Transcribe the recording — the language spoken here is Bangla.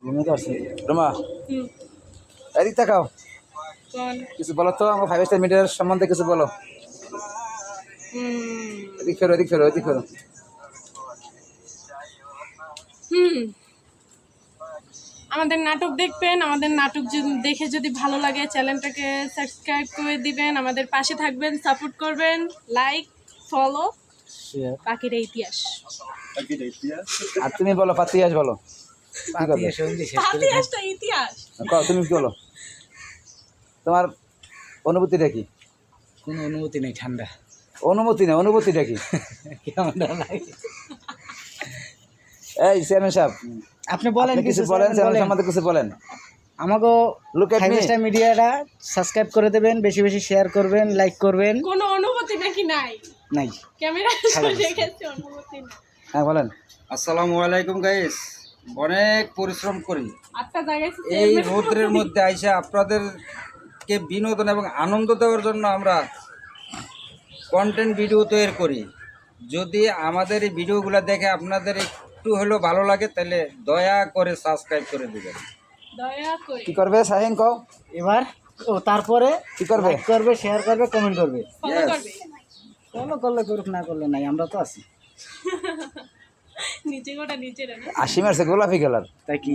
রোমা এদিক তাকাও, কিছু বলো তো আমার 5 স্টার মিডিয়ার সম্বন্ধে কিছু বলো। এদিক ফেরো, এদিক ফেরো, এদিক ফেরো। আমাদের নাটক দেখবেন, আমাদের নাটক দেখে যদি ভালো লাগে চ্যানেলটাকে সাবস্ক্রাইব করে দিবেন, আমাদের পাশে থাকবেন, সাপোর্ট করবেন, লাইক ফলো। পাখির ইতিহাস। আর তুমি বলো পাতিয়াস বলো, পাতিয়াসটা ইতিহাস। তুমি কি বলো, তোমার অনুভূতিটা কি? কোনো অনুভূতি নেই, ঠান্ডা। অনুমতি না, অনুভূতিটা কি? কেমন লাগে? এই চেয়ারম্যান সাহেব, আপনি বলেন, কিছু বলেন, চ্যানেল সম্বন্ধে কিছু বলেন। আমাকে Look at me. 5 স্টার মিডিয়াটা সাবস্ক্রাইব করে দেবেন, বেশি বেশি শেয়ার করবেন, লাইক করবেন। কোনো অনুভূতি নাকি নাই? নাই, ক্যামেরা রেখেছি, অনুভূতি না। হ্যাঁ বলেন। আসসালামু আলাইকুম গাইস, অনেক পরিশ্রম করি আটটা জায়গায় এই রোদ্রের মধ্যে আইসা আপনাদেরকে বিনোদন এবং আনন্দ দেওয়ার জন্য আমরা কন্টেন্ট ভিডিও তৈরি করি। যদি আমাদের এই ভিডিওগুলো দেখে আপনাদের একটু হলেও ভালো লাগে তাহলে দয়া করে সাবস্ক্রাইব করে দেবেন। দয়া করে কি করবে শাহিন কও? এবার তারপরে কি করবে? লাইক করবে, শেয়ার করবে, কমেন্ট করবে। ফলো করবে। ফলো করলে করুক, না করলে নাই, আমরা তো আছি। নিচে গোটা নিচে না। 80 মারছে গোলাপি কালার। তাই কি